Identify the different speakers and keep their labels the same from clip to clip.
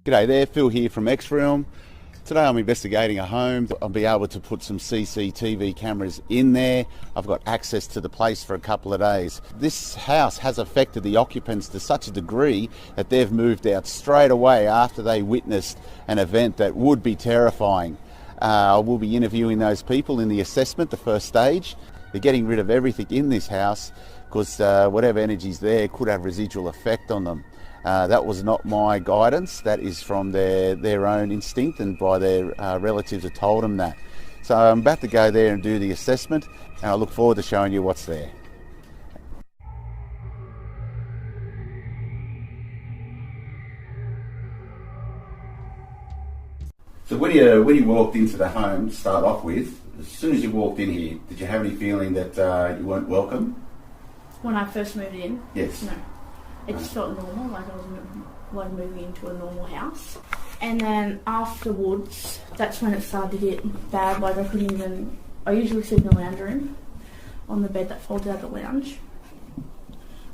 Speaker 1: G'day there, Phil here from XRealm. Today I'm investigating a home. I'll be able to put some CCTV cameras in there. I've got access to the place for a couple of days. This house has affected the occupants to such a degree that they've moved out straight away after they witnessed an event that would be terrifying. I will be interviewing those people in the assessment, the first stage. They're getting rid of everything in this house because whatever energy's there could have residual effect on them. That was not my guidance. That is from their own instinct and by their relatives have told them that. So I'm about to go there and do the assessment, and I look forward to showing you what's there. So when you walked into the home to start off with, as soon as you walked in here, did you have any feeling that you weren't welcome?
Speaker 2: When I first moved in?
Speaker 1: Yes.
Speaker 2: No. It just felt normal, like I was moving into a normal house. And then afterwards, that's when it started to get bad. Like I usually sit in the lounge room on the bed that folds out the lounge.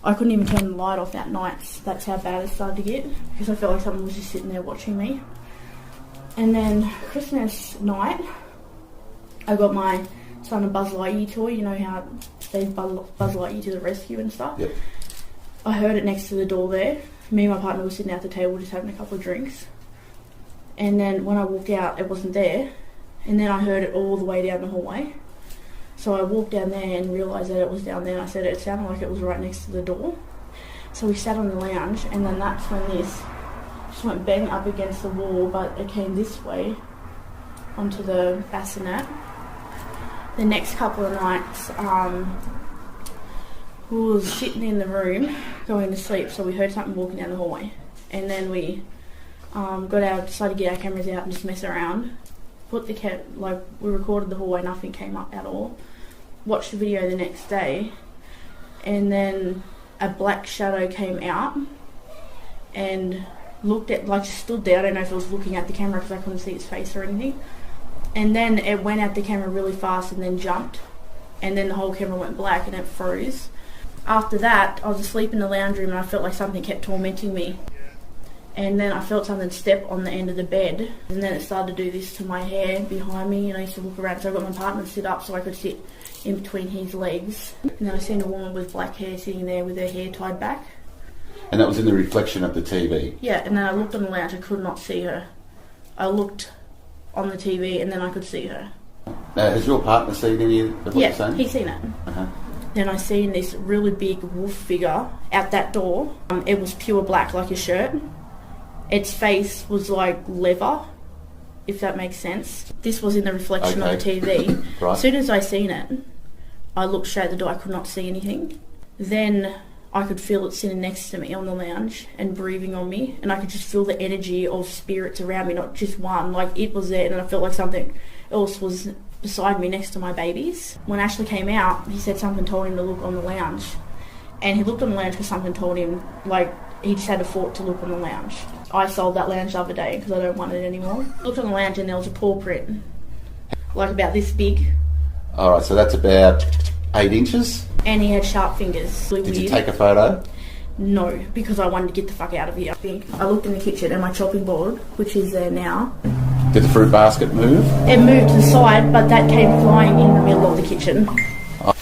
Speaker 2: I couldn't even turn the light off at nights. That's how bad it started to get, because I felt like someone was just sitting there watching me. And then Christmas night, I got my son a Buzz Lightyear toy. You know how they Buzz Lightyear to the rescue and stuff?
Speaker 1: Yep.
Speaker 2: I heard it next to the door there. Me and my partner were sitting at the table just having a couple of drinks. And then when I walked out, it wasn't there. And then I heard it all the way down the hallway. So I walked down there and realised that it was down there. And I said it sounded like it was right next to the door. So we sat on the lounge, and then that's when this just went bang up against the wall, but it came this way onto the bassinet. The next couple of nights, we were sitting in the room going to sleep, so we heard something walking down the hallway, and then we got out, decided to get our cameras out and just mess around. We recorded the hallway, nothing came up at all. Watched the video the next day, and then a black shadow came out and looked at, stood there. I don't know if it was looking at the camera because I couldn't see its face or anything. And then it went at the camera really fast and then jumped, and then the whole camera went black and it froze. After that, I was asleep in the lounge room and I felt like something kept tormenting me. And then I felt something step on the end of the bed, and then it started to do this to my hair behind me, and I used to look around, so I got my partner to sit up so I could sit in between his legs. And then I seen a woman with black hair sitting there with her hair tied back.
Speaker 1: And that was in the reflection of the TV?
Speaker 2: Yeah, and then I looked on the lounge, I could not see her. I looked on the TV and then I could see her.
Speaker 1: Has your partner seen any of what you're saying?
Speaker 2: Yeah, he's seen it.
Speaker 1: Uh-huh.
Speaker 2: Then I seen this really big wolf figure out that door. It was pure black, like a shirt. Its face was like leather, if that makes sense. This was in the reflection of the TV.
Speaker 1: Right.
Speaker 2: As soon as I seen it, I looked straight at the door. I could not see anything. Then I could feel it sitting next to me on the lounge and breathing on me, and I could just feel the energy of spirits around me, not just one. Like, it was there, and I felt like something else was beside me next to my babies. When Ashley came out, he said something told him to look on the lounge, and he looked on the lounge because something told him, he just had a thought to look on the lounge. I sold that lounge the other day because I don't want it anymore. I looked on the lounge and there was a paw print, like about this big.
Speaker 1: Alright, so that's about 8 inches?
Speaker 2: And he had sharp fingers. Really
Speaker 1: Did
Speaker 2: weird.
Speaker 1: you take a photo?
Speaker 2: No, because I wanted to get the fuck out of here. I looked in the kitchen and my chopping board, which is there now.
Speaker 1: Did the fruit basket move?
Speaker 2: It moved to the side, but that came flying in the middle of the kitchen.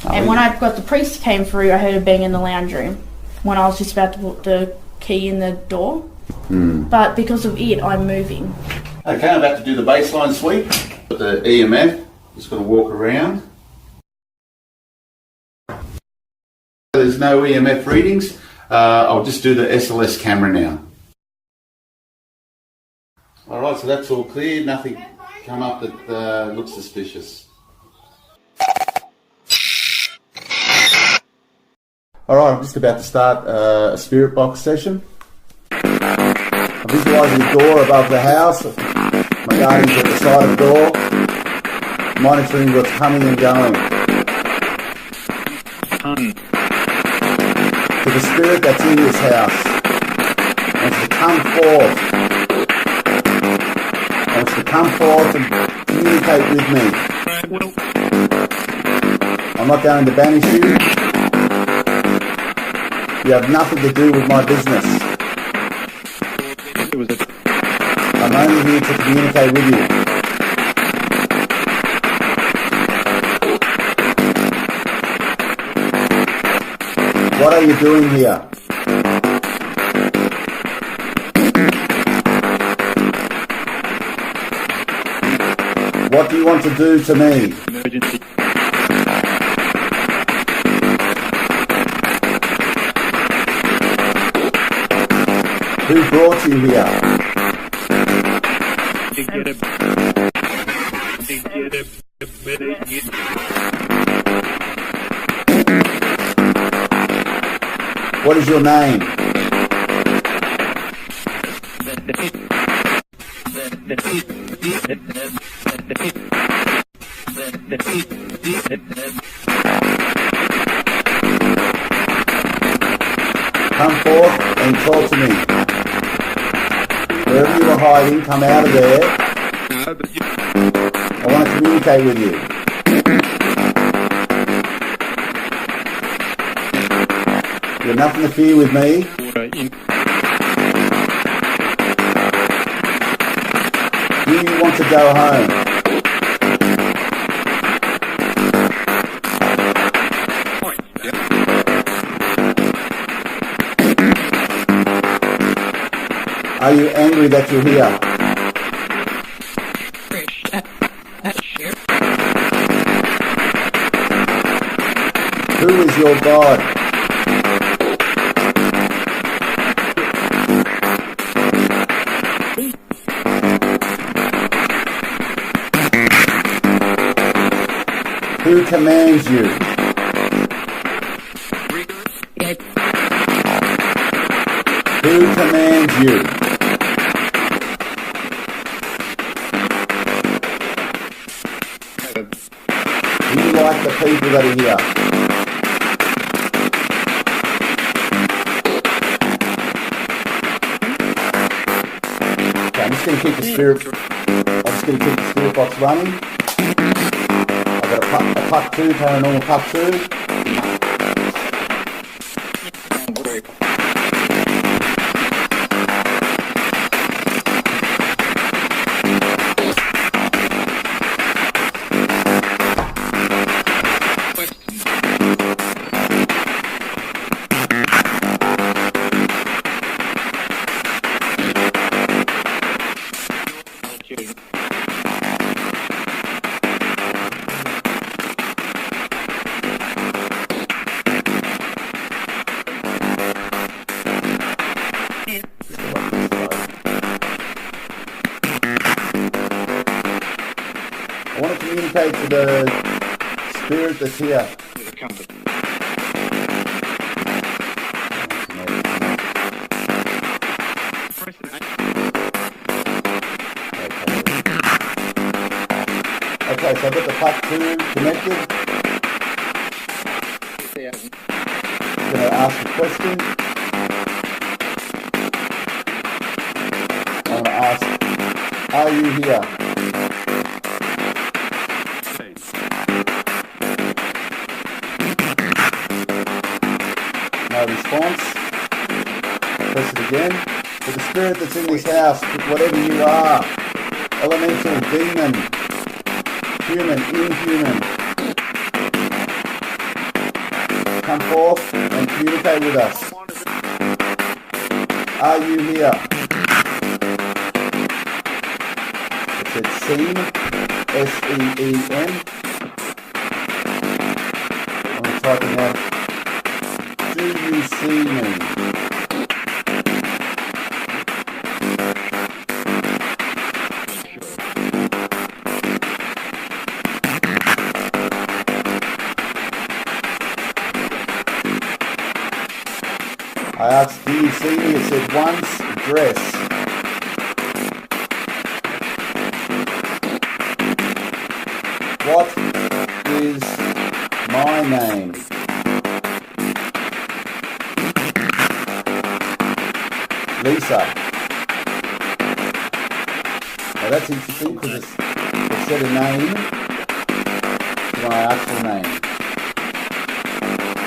Speaker 2: And when I got the priest came through, I heard a bang in the lounge room when I was just about to put the key in the door. But because of it, I'm moving.
Speaker 1: Okay, I'm about to do the baseline sweep. Got the EMF, just going to walk around. There's no EMF readings. I'll just do the SLS camera now. Alright, so that's all clear. Nothing come up that looks suspicious. Alright, I'm just about to start a spirit box session. I'm visualising the door above the house. My guardian's at the side of the door, monitoring what's coming and going. To the spirit that's in this house, I want you to come forth. I want you to come forth and communicate with me. I'm not going to banish you. You have nothing to do with my business. I'm only here to communicate with you. What are you doing here? What do you want to do to me?
Speaker 3: Emergency.
Speaker 1: Who brought you here? What is your name? Come forth and talk to me. Wherever you were hiding, come out of there. I want to communicate with you. You have nothing to fear with me. Do you want to go home? Are you angry that you're here? Who is your God? Who commands you? Who commands you? Do you like the people that are here? Okay, I'm just going to keep the spirit box running. I've got a puck 2, paranormal puck 2. I want to communicate to the spirit that's here. Okay, so I've got the puck 2 connected. I'm going to ask a question. I'm going to ask, are you here? No response. Press it again. For the spirit that's in this house, whatever you are, elemental, demon, human, inhuman, come forth and communicate with us. Are you here? It said SEEM, S-E-E-M. I'm going to type in that. Do you see me? I asked, do you see me? It said once, dress. What is my name? Lisa. Now that's interesting because it said a name to my actual name.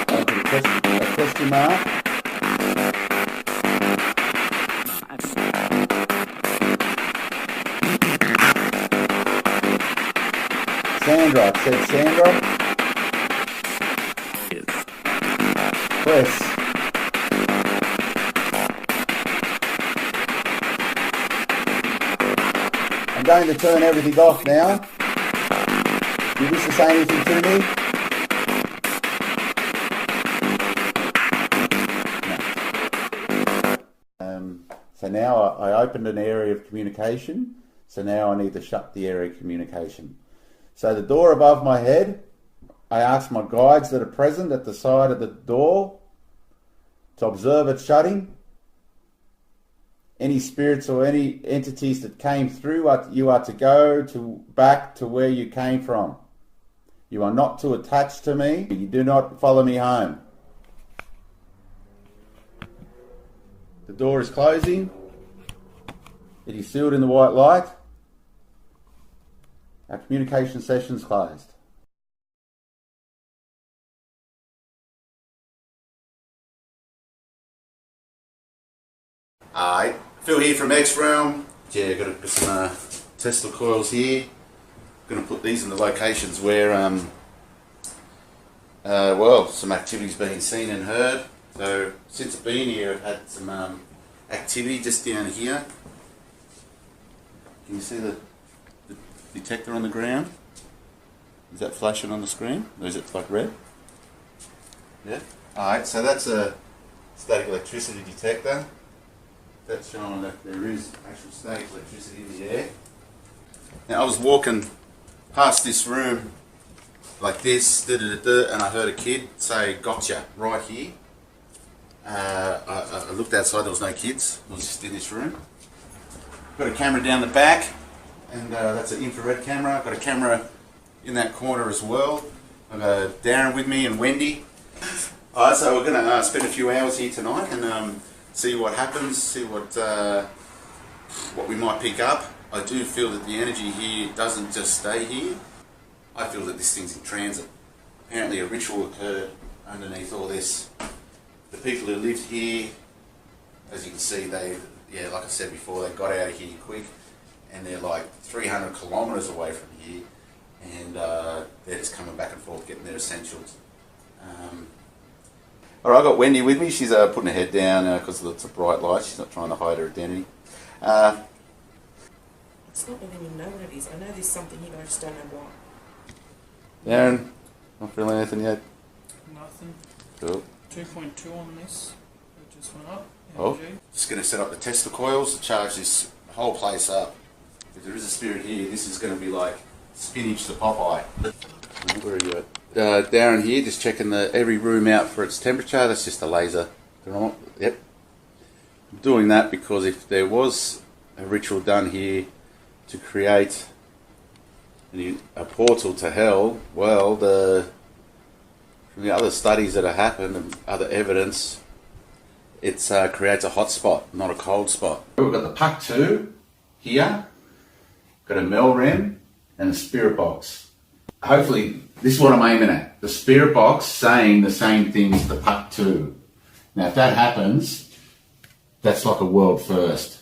Speaker 1: I put a question mark. Sandra, it said Sandra. Press. I'm going to turn everything off now. Do you wish to say anything to me? No. So now I opened an area of communication. So now I need to shut the area of communication. So the door above my head, I ask my guides that are present at the side of the door to observe it shutting. Any spirits or any entities that came through, you are to go back to where you came from. You are not too attached to me. You do not follow me home. The door is closing. It is sealed in the white light. Our communication session is closed. Hi, Phil here from XRealm. Yeah, got some Tesla coils here. Going to put these in the locations where, well, some activity's been seen and heard. So since I've been here, I've had some activity just down here. Can you see the detector on the ground? Is that flashing on the screen? Or is it like red? Yeah. Alright, so that's a static electricity detector. That's showing that there is actual static electricity in the air. Now I was walking past this room like this, and I heard a kid say, "Gotcha," right here. I looked outside, there was no kids. I was just in this room. Got a camera down the back, and that's an infrared camera. I've got a camera in that corner as well. I've got Darren with me and Wendy. Alright, so we're going to spend a few hours here tonight and see what happens, see what we might pick up. I do feel that the energy here doesn't just stay here. I feel that this thing's in transit. Apparently a ritual occurred underneath all this. The people who lived here, as you can see, yeah, like I said before, they got out of here quick, and they're like 300 kilometres away from here, and they're just coming back and forth getting their essentials. Alright, I've got Wendy with me. She's putting her head down because it's a bright light. She's not trying to hide her identity.
Speaker 3: It's not even know what it is. I know there's something here, but I just don't know what.
Speaker 1: Darren, not feeling anything yet?
Speaker 4: Nothing.
Speaker 1: Cool.
Speaker 4: 2.2 on this. It just went up.
Speaker 1: Oh, just going to set up the Tesla coils to charge this whole place up. If there is a spirit here, this is going to be like spinach to Popeye. Where are you at? Darren here, just checking every room out for its temperature. That's just a laser. Yep. I'm doing that because if there was a ritual done here to create a portal to hell, well, from the other studies that have happened and other evidence, it creates a hot spot, not a cold spot. We've got the Puck 2 here, got a Melrem and a Spirit Box. Hopefully, this is what I'm aiming at. The Spirit Box saying the same thing as the Puck 2. Now, if that happens, that's like a world first.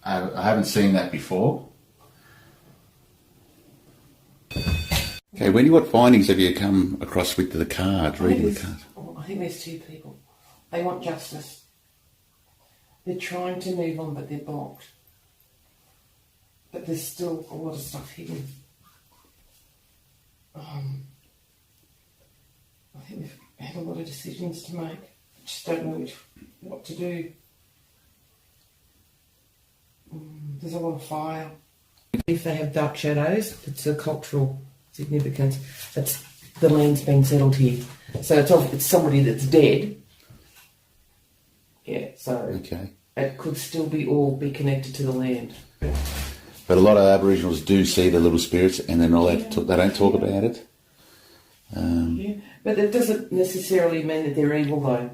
Speaker 1: I haven't seen that before. Okay, Wendy, what findings have you come across with the cards, reading the cards?
Speaker 3: I think there's two people. They want justice. They're trying to move on, but they're blocked. But there's still a lot of stuff hidden. I think they've had a lot of decisions to make. I just don't know what to do. There's a lot of fire. If they have dark shadows, it's a cultural significance. That's the land's been settled here. So it's somebody that's dead. Yeah, so
Speaker 1: okay.
Speaker 3: It could still be connected to the land.
Speaker 1: But a lot of Aboriginals do see the little spirits, and they're not allowed to they don't talk about it.
Speaker 3: Yeah, but it doesn't necessarily mean that they're evil, though.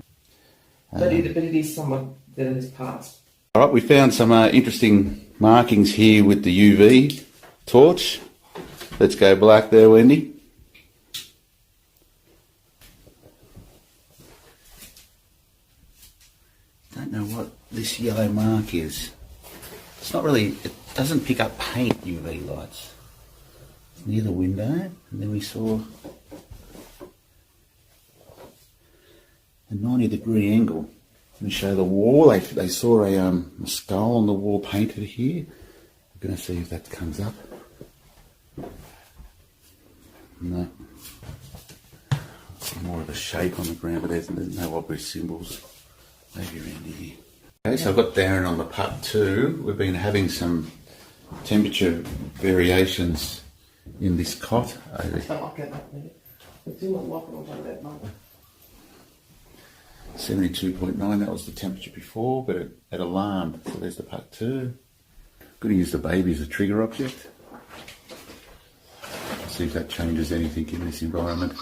Speaker 3: But it is someone that has passed.
Speaker 1: All right, we found some interesting markings here with the UV torch. Let's go black there, Wendy. Don't know what this yellow mark is. It's not really, it doesn't pick up paint, UV lights. near the window, and then we saw a 90-degree angle. Let me show the wall. They saw a skull on the wall painted here. I'm going to see if that comes up. No. More of a shape on the ground, but there's no obvious symbols. Maybe around here. Okay, so I've got Darren on the part 2. We've been having some temperature variations in this cot. 72.9, that was the temperature before, but it alarmed. So there's the part 2. Going to use the baby as a trigger object. See if that changes anything in this environment.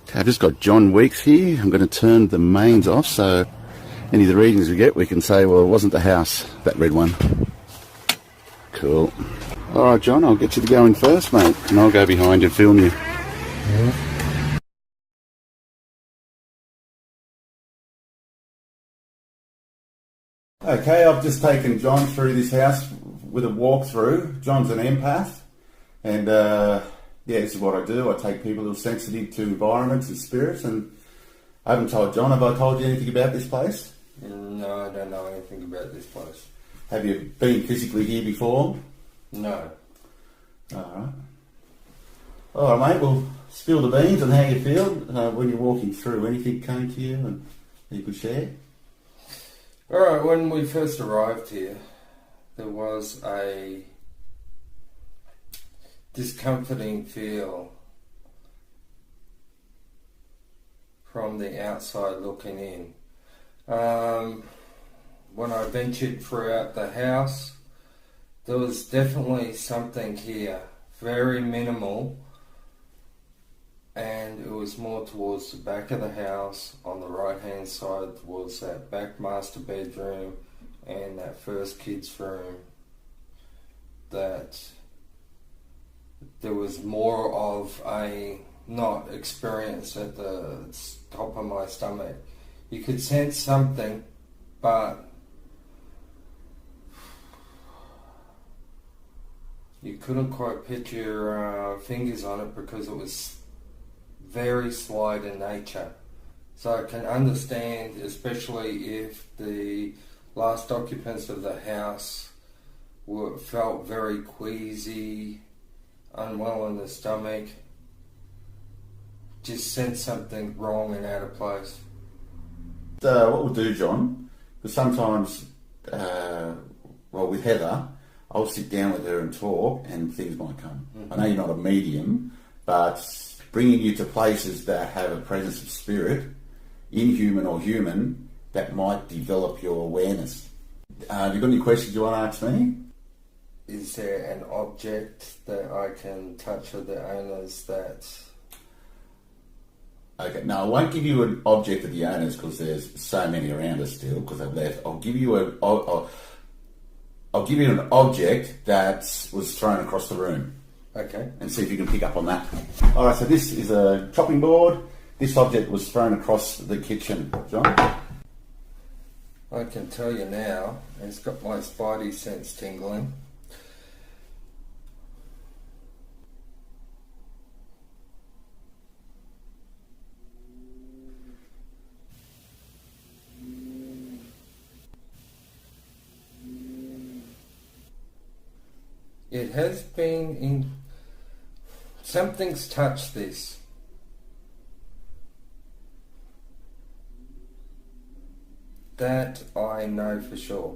Speaker 1: Okay, I've just got John Weeks here. I'm going to turn the mains off, so any of the readings we get, we can say, well, it wasn't the house, that red one. Cool. All right, John, I'll get you to go in first, mate, and I'll go behind and film you. Okay, I've just taken John through this house with a walkthrough. John's an empath, and this is what I do. I take people who are sensitive to environments and spirits, and I haven't told John. Have I told you anything about this place?
Speaker 5: No, I don't know anything about this place.
Speaker 1: Have you been physically here before?
Speaker 5: No.
Speaker 1: Alright, mate, well, spill the beans on how you feel when you're walking through. Anything came to you and you could share?
Speaker 5: Alright, when we first arrived here, there was a discomforting feel from the outside looking in. When I ventured throughout the house, there was definitely something here, very minimal, and it was more towards the back of the house. On the right hand side was that back master bedroom and that first kids room. That there was more of a not experience at the top of my stomach. You could sense something, but you couldn't quite put your fingers on it because it was very slight in nature. So I can understand, especially if the last occupants of the house felt very queasy, unwell in the stomach, just sensed something wrong and out of place.
Speaker 1: What we'll do, John, because sometimes, with Heather, I'll sit down with her and talk and things might come. I know you're not a medium, but bringing you to places that have a presence of spirit, inhuman or human, that might develop your awareness. Have you got any questions you want to ask me?
Speaker 5: Is there an object that I can touch with the owners that...
Speaker 1: Okay, no, I won't give you an object of the owners because there's so many around us still because they've left. I'll give you an object that was thrown across the room.
Speaker 5: Okay.
Speaker 1: And see if you can pick up on that. All right, so this is a chopping board. This object was thrown across the kitchen. John?
Speaker 5: I can tell you now, it's got my spidey sense tingling. It has been in... Something's touched this. That I know for sure.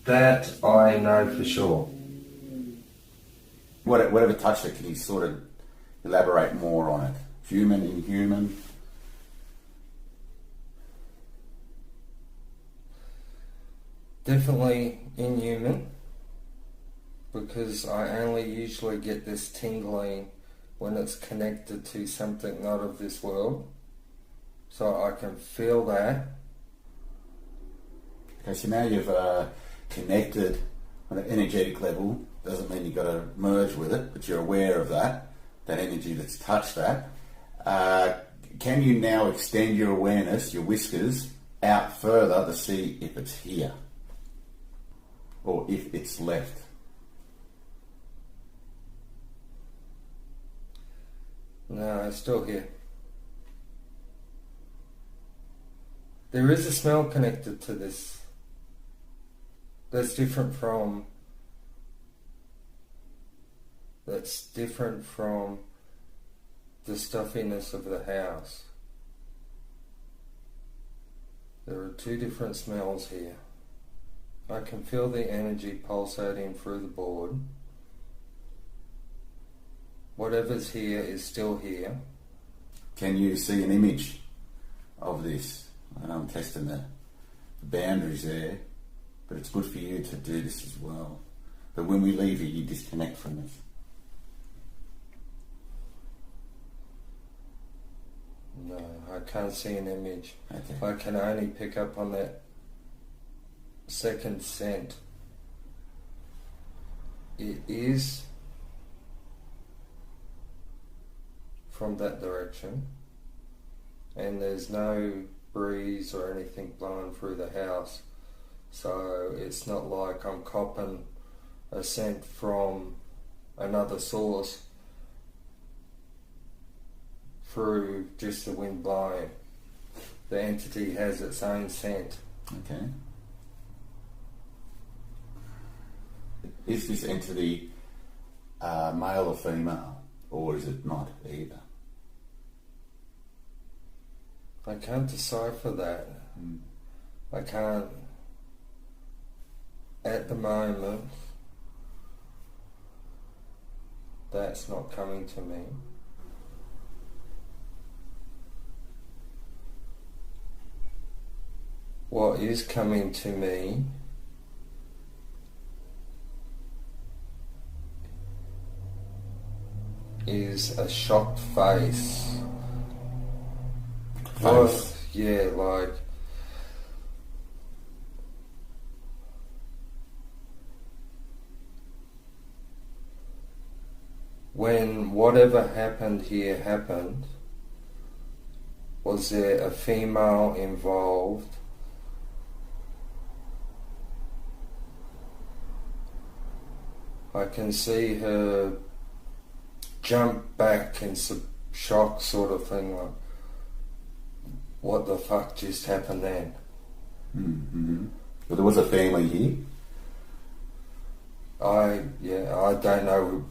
Speaker 5: That I know for sure.
Speaker 1: Whatever touched it, can you sort of elaborate more on it? Human, inhuman?
Speaker 5: Definitely inhuman. Because I only usually get this tingling when it's connected to something not of this world. So I can feel that.
Speaker 1: Okay, so now you've connected on an energetic level. Doesn't mean you've got to merge with it, but you're aware of that energy that's touched that. Can you now extend your awareness, your whiskers, out further to see if it's here? or if it's left.
Speaker 5: No, it's still here. There is a smell connected to this that's different from the stuffiness of the house. There are two different smells here. I can feel the energy pulsating through the board. Whatever's here is still here.
Speaker 1: Can you see an image of this? And I'm testing the boundaries there, but it's good for you to do this as well. But when we leave here, you disconnect from this.
Speaker 5: No, I can't see an image.
Speaker 1: Okay.
Speaker 5: I can only pick up on that second scent. It is from that direction, and there's no breeze or anything blowing through the house, so it's not like I'm copping a scent from another source through just the wind blowing. The entity has its own scent.
Speaker 1: Okay. Is this entity male or female, or is it not either?
Speaker 5: I can't decipher that. I can't, at the moment, that's not coming to me. What is coming to me is a shocked face. Yeah, like when whatever happened here happened, was there a female involved? I can see her jump back in some shock sort of thing, like, what the fuck just happened then?
Speaker 1: Mm-hmm. But there was a family here?
Speaker 5: I don't know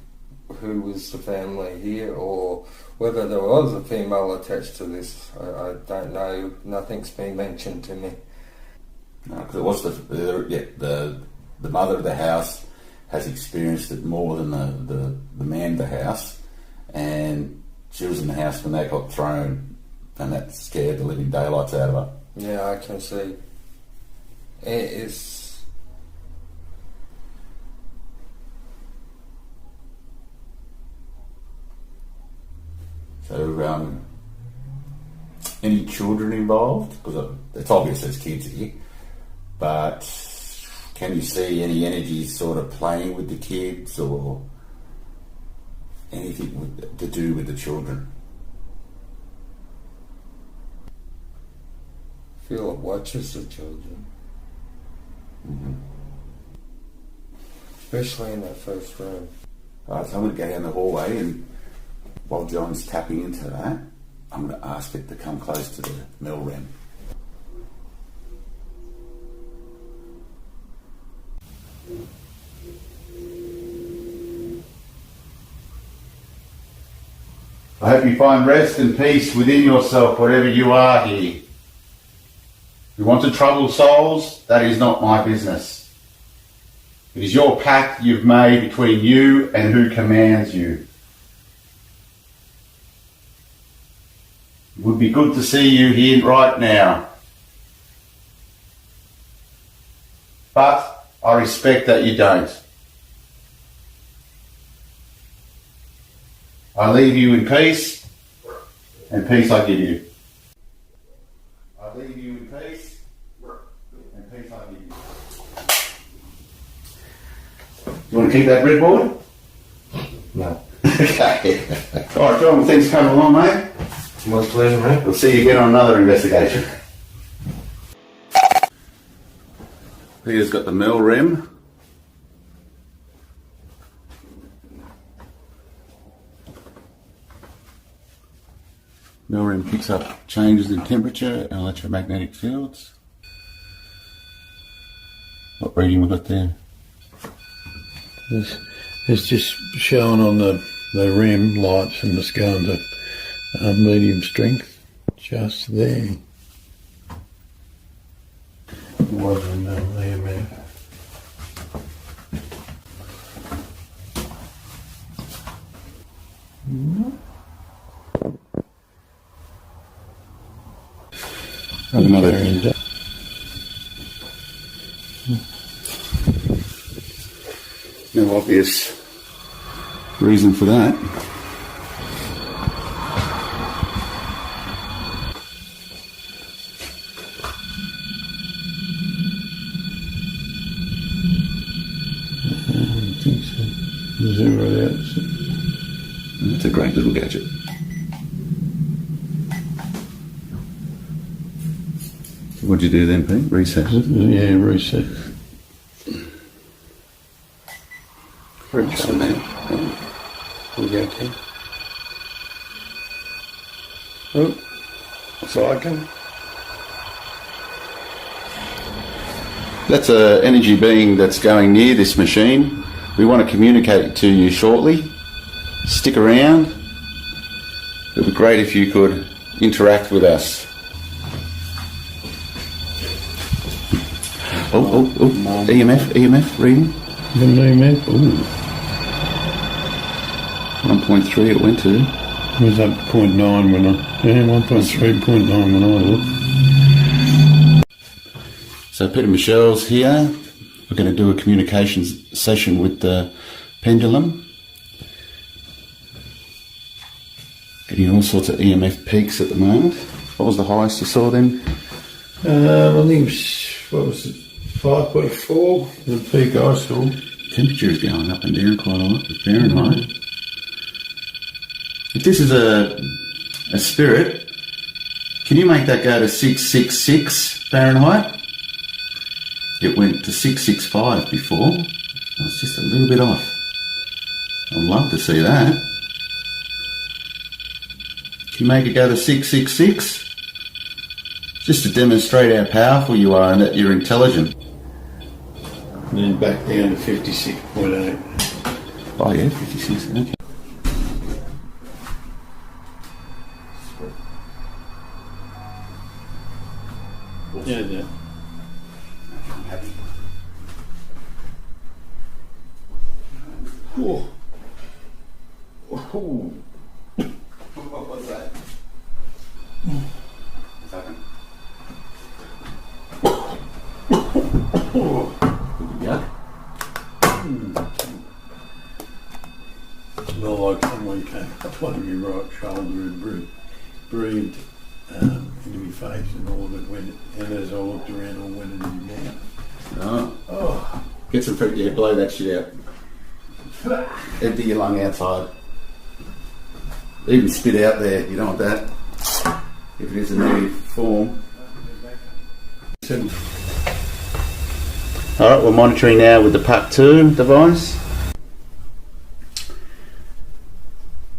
Speaker 5: who was the family here, or whether there was a female attached to this. I don't know. Nothing's been mentioned to me.
Speaker 1: No, because it was the mother of the house has experienced it more than the man of the house, and she was in the house when they got thrown, and that scared the living daylights out of her.
Speaker 5: Yeah, I can see. It's
Speaker 1: so. Any children involved? Because it's obvious there's kids here, but can you see any energies sort of playing with the kids or anything to do with the children?
Speaker 5: feel it watches the children.
Speaker 1: Mm-hmm.
Speaker 5: Especially in that first room.
Speaker 1: Alright, so I'm going to go down the hallway, and while John's tapping into that, I'm going to ask it to come close to the mill rim. I hope you find rest and peace within yourself, wherever you are here. If you want to trouble souls, that is not my business. It is your pact you've made between you and who commands you. It would be good to see you here right now. But I respect that you don't. I leave you in peace, and peace I give you. I leave you in peace, and peace I give you. You want to keep that breadboard?
Speaker 5: No.
Speaker 1: Okay. Alright, John, things coming along, mate.
Speaker 5: My pleasure, mate.
Speaker 1: We'll see you again on another investigation. Peter's got the mill rim Milram picks up changes in temperature and electromagnetic fields. What reading we got there?
Speaker 6: It's just showing on the REM lights and it's going to medium strength just there. It wasn't EMF.
Speaker 1: Another. No obvious reason for that.
Speaker 6: I think so. Zero out.
Speaker 1: That's a great little gadget. What'd you do then, Pete? Reset?
Speaker 6: Yeah, reset.
Speaker 1: Reset now.
Speaker 6: We'll go to. Oh, cycling.
Speaker 1: That's an energy being that's going near this machine. We want to communicate to you shortly. Stick around. It would be great if you could interact with us. Oh, EMF reading.
Speaker 6: EMF, ooh.
Speaker 1: 1.3 it went to.
Speaker 6: It was up 0.9 when I, 1.3, 0.9 when I looked.
Speaker 1: So Peter Michelle's here. We're going to do a communications session with the pendulum. Getting all sorts of EMF peaks at the moment. What was the highest you saw then?
Speaker 6: I think it was, what was it, 5.4, the peak I saw.
Speaker 1: Temperature is going up and down quite a lot with Fahrenheit. If this is a spirit, can you make that go to 666 Fahrenheit? It went to 665 before. It's just a little bit off. I'd love to see that. Can you make it go to 666? Just to demonstrate how powerful you are and that you're intelligent.
Speaker 6: And then back down to 56.8.
Speaker 1: Oh yeah, 56, okay.
Speaker 6: Yeah, yeah.
Speaker 1: I'm happy.
Speaker 6: Oh. Oh.
Speaker 1: What was that? What's happened? Yuck.
Speaker 6: Well, like someone came up on my right shoulder and breathed into my face and all of it went, and as I looked around, all went into my mouth.
Speaker 1: Oh. Get some fruit, yeah, blow that shit out. Empty your lung outside. Even spit out there, you don't want that. If it is a negative form. Alright, we're monitoring now with the Part 2 device.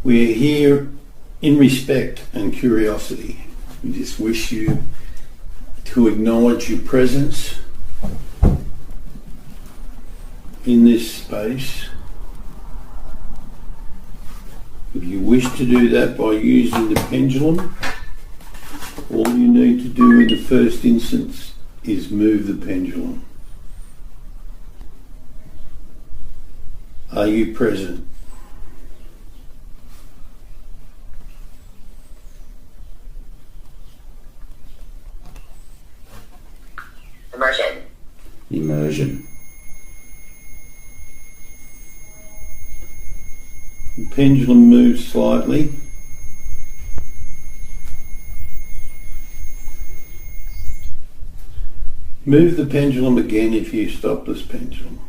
Speaker 6: We're here in respect and curiosity. We just wish you to acknowledge your presence in this space. If you wish to do that by using the pendulum, all you need to do in the first instance is move the pendulum. Are you present?
Speaker 1: Immersion.
Speaker 6: The pendulum moves slightly. Move the pendulum again if you stop this pendulum.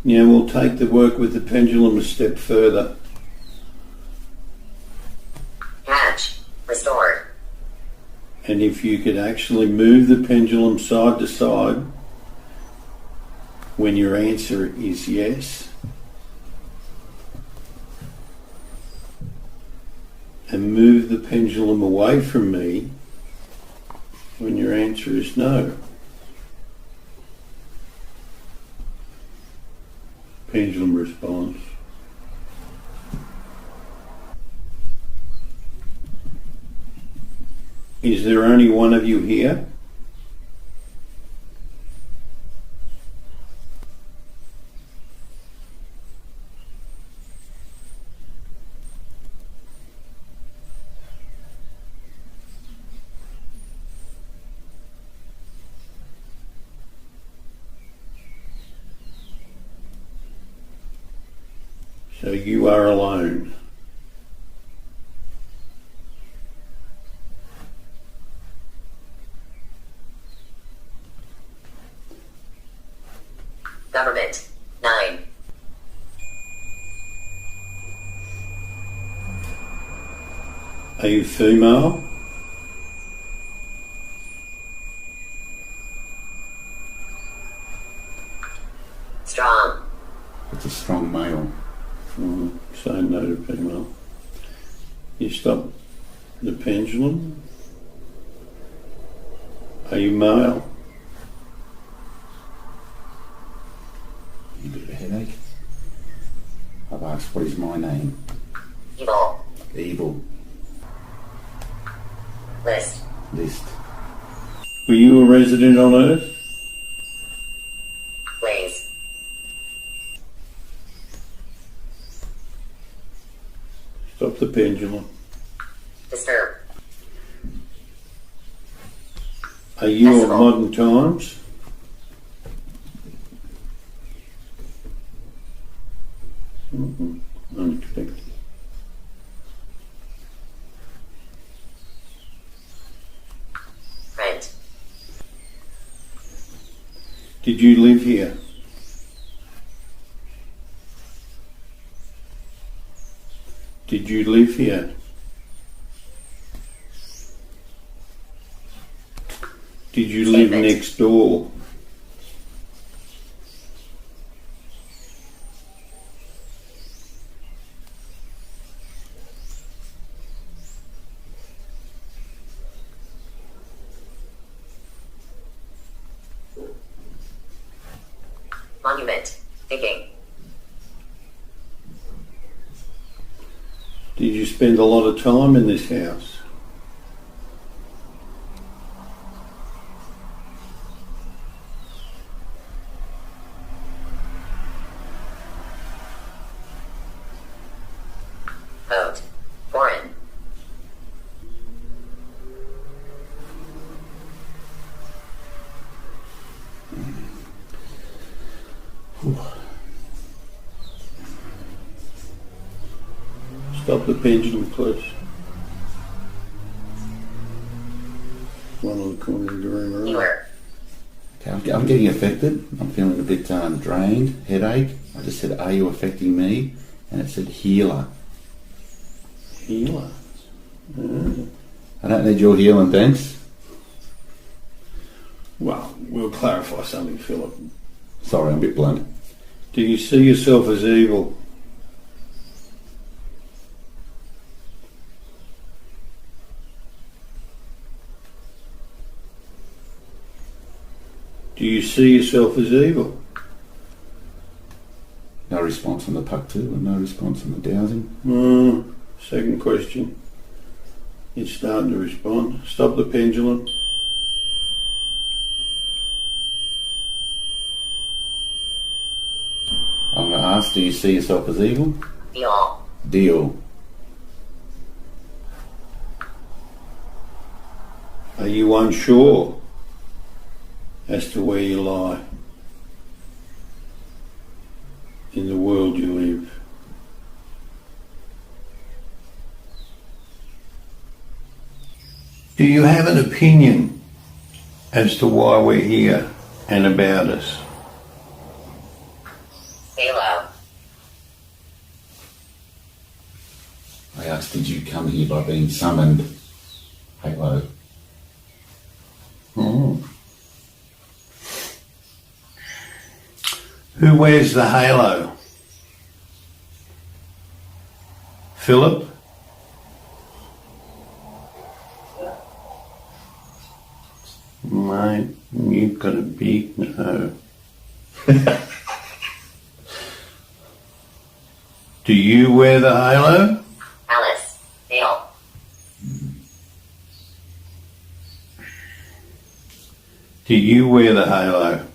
Speaker 6: Now we'll take the work with the pendulum a step further.
Speaker 7: Catch.
Speaker 6: And if you could actually move the pendulum side to side when your answer is yes, and move the pendulum away from me when your answer is no. Pendulum response. Is there only one of you here? So you are alone.
Speaker 7: Government. 9.
Speaker 6: Are you female?
Speaker 7: Strong.
Speaker 1: It's a strong male.
Speaker 6: Say no to female. You stop the pendulum. Are you male?
Speaker 1: A bit of a headache. I've asked what is my name.
Speaker 7: Evil.
Speaker 1: Evil.
Speaker 7: List.
Speaker 1: List.
Speaker 6: Were you a resident on Earth?
Speaker 7: Blaze.
Speaker 6: Stop the pendulum.
Speaker 7: Disturb.
Speaker 6: Are you of
Speaker 7: Decibel.
Speaker 6: modern times? Unexpected.
Speaker 7: Rent.
Speaker 6: Did you live here? Did you live here? Did you live
Speaker 7: Statement.
Speaker 6: next door?
Speaker 7: Monument. Digging.
Speaker 6: Did you spend a lot of time in this house?
Speaker 7: Vote. Foreign.
Speaker 6: Stop the pendulum, please. One on the corner of the room, right?
Speaker 7: Healer.
Speaker 1: Okay, I'm getting affected. I'm feeling a bit drained, headache. I just said, are you affecting me? And it said healer.
Speaker 6: Healer.
Speaker 1: I don't need your healing, thanks.
Speaker 6: Well, we'll clarify something, Philip.
Speaker 1: Sorry, I'm a bit blunt.
Speaker 6: Do you see yourself as evil? Do you see yourself as evil?
Speaker 1: No response on the puck too, and no response on the dowsing.
Speaker 6: Second question. It's starting to respond. Stop the pendulum.
Speaker 1: I'm going to ask, do you see yourself as evil?
Speaker 7: Deal.
Speaker 1: Deal.
Speaker 6: Are you unsure as to where you lie in the world you live? Do you have an opinion as to why we're here and about us?
Speaker 7: Halo.
Speaker 1: I asked, did you come here by being summoned? Halo.
Speaker 6: Who wears the halo? Philip? Mate, you've got a big no. Do you wear the halo?
Speaker 7: Alice. Neil.
Speaker 6: Do you wear the halo?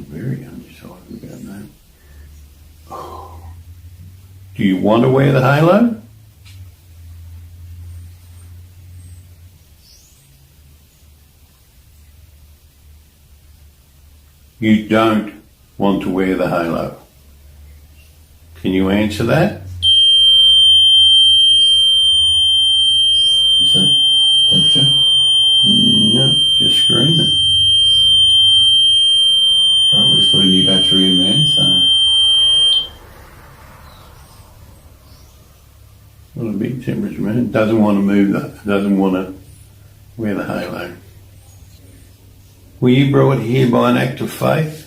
Speaker 6: Very undecided about that. Do you want to wear the halo? You don't want to wear the halo. Can you answer that?
Speaker 8: Is that temperature?
Speaker 6: No, just screaming.
Speaker 8: Right, we just put a new battery in there, so
Speaker 6: Not a big temperature man. Doesn't want to move that. Doesn't want to wear the halo. Were you brought here by an act of faith?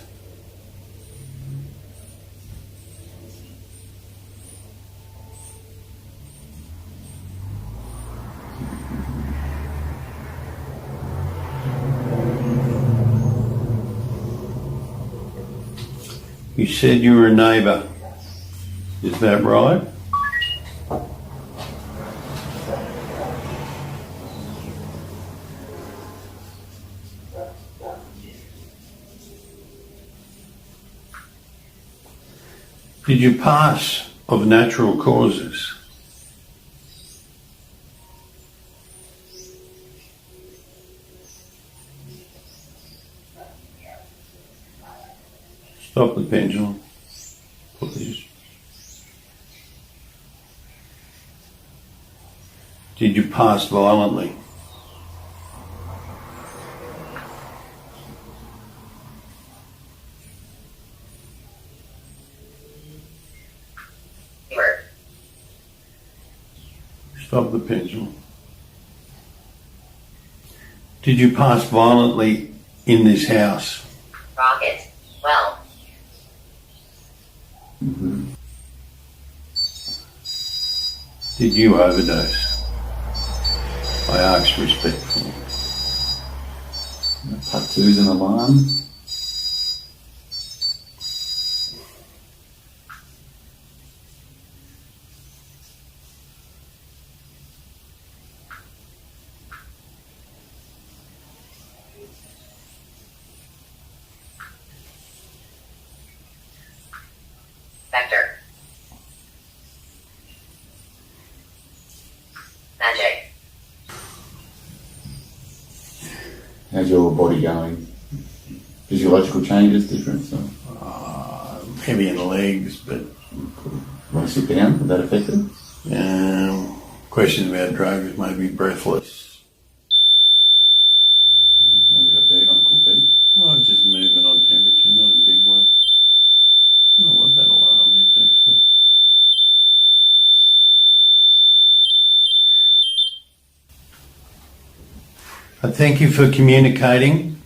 Speaker 6: You said you were a neighbour. Is that right? Did you pass of natural causes? Stop the pendulum, please. Did you pass violently?
Speaker 7: Humor.
Speaker 6: Stop the pendulum. Did you pass violently in this house?
Speaker 7: Rocket. Well.
Speaker 6: Did you overdose? I asked respectfully.
Speaker 8: part two's an alarm.
Speaker 7: Vector. Magic.
Speaker 8: How's your body going? Physiological changes different, so
Speaker 6: Heavy in the legs, but
Speaker 8: want to sit down? Would that affect it?
Speaker 6: questions about drugs, maybe breathless.
Speaker 8: What have you got there, Uncle Pete?
Speaker 6: Oh, it's just movement on temperature, not a big one. I don't know what that alarm is actually. I thank you for communicating.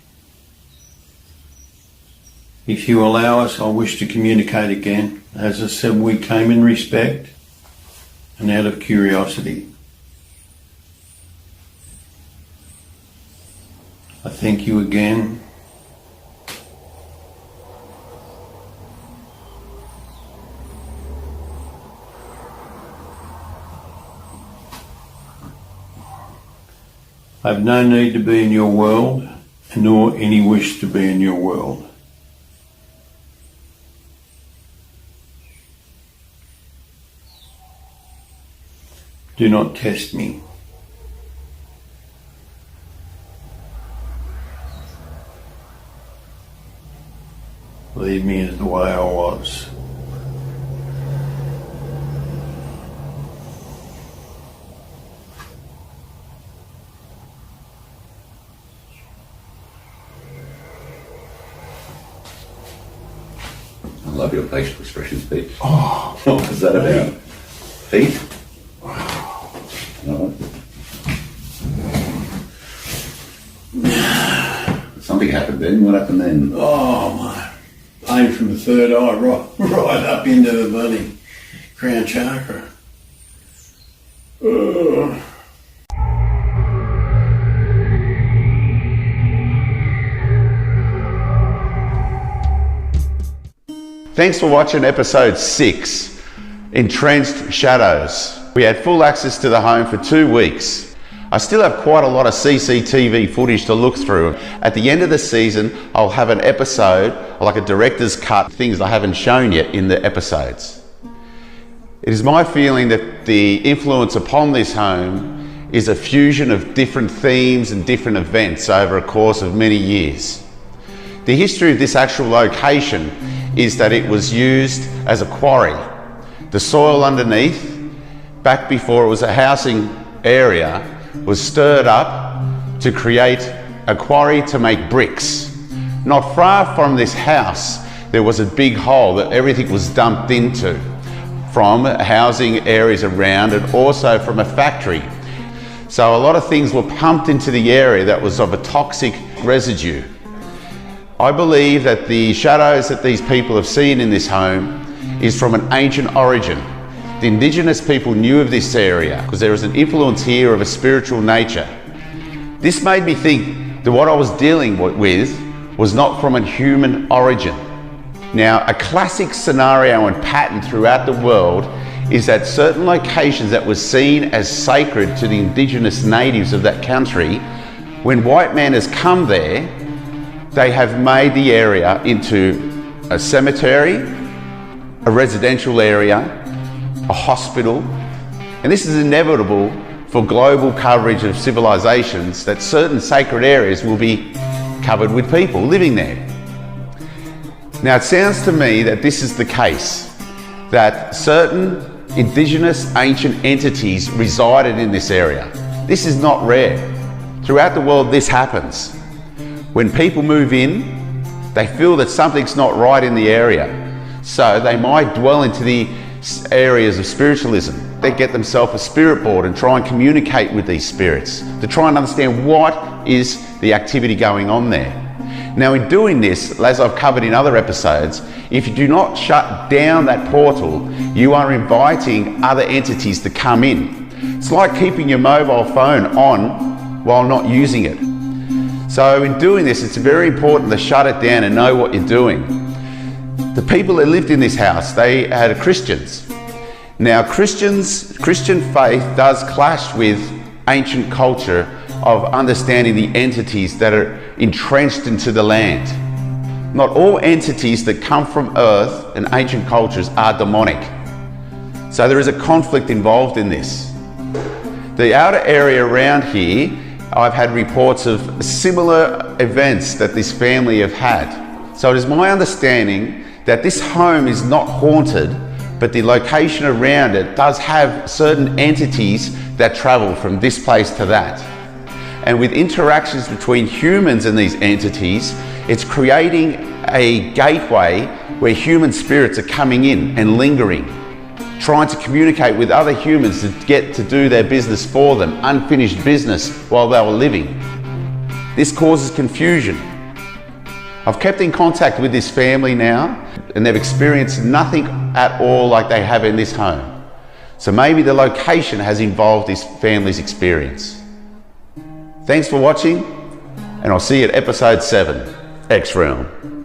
Speaker 6: If you allow us, I wish to communicate again. As I said, we came in respect and out of curiosity. I thank you again. I have no need to be in your world, nor any wish to be in your world. Do not test me. Leave me as the way I was.
Speaker 1: love your facial expressions, Pete. Oh, what was that about? Pete? No. Something happened then. What happened then?
Speaker 6: Oh, my. Pain from the third eye right up into the bloody crown chakra. Ugh.
Speaker 1: Thanks for watching episode 6, Entrenched Shadows. We had full access to the home for 2 weeks. I still have quite a lot of CCTV footage to look through. At the end of the season, I'll have an episode, like a director's cut, things I haven't shown yet in the episodes. It is my feeling that the influence upon this home is a fusion of different themes and different events over a course of many years. The history of this actual location is that it was used as a quarry. The soil underneath, back before it was a housing area, was stirred up to create a quarry to make bricks. Not far from this house, there was a big hole that everything was dumped into from housing areas around and also from a factory. So a lot of things were pumped into the area that was of a toxic residue. I believe that the shadows that these people have seen in this home is from an ancient origin. The indigenous people knew of this area because there is an influence here of a spiritual nature. This made me think that what I was dealing with was not from a human origin. Now, a classic scenario and pattern throughout the world is that certain locations that were seen as sacred to the indigenous natives of that country, when white man has come there, they have made the area into a cemetery, a residential area, a hospital, and this is inevitable for global coverage of civilizations, that certain sacred areas will be covered with people living there. Now, it sounds to me that this is the case, that certain indigenous ancient entities resided in this area. This is not rare. Throughout the world, this happens. When people move in, they feel that something's not right in the area, so they might dwell into the areas of spiritualism. They get themselves a spirit board and try and communicate with these spirits to try and understand what is the activity going on there. Now, in doing this, as I've covered in other episodes, if you do not shut down that portal, you are inviting other entities to come in. It's like keeping your mobile phone on while not using it. So in doing this, it's very important to shut it down and know what you're doing. The people that lived in this house, they had Christians. Now, Christian faith does clash with ancient culture of understanding the entities that are entrenched into the land. Not all entities that come from earth and ancient cultures are demonic. So there is a conflict involved in this. The outer area around here, I've had reports of similar events that this family have had. So it is my understanding that this home is not haunted, but the location around it does have certain entities that travel from this place to that. And with interactions between humans and these entities, it's creating a gateway where human spirits are coming in and lingering, trying to communicate with other humans to get to do their business for them, unfinished business while they were living. This causes confusion. I've kept in contact with this family now, and they've experienced nothing at all like they have in this home. So maybe the location has involved this family's experience. Thanks for watching, and I'll see you at episode 7, XRealm.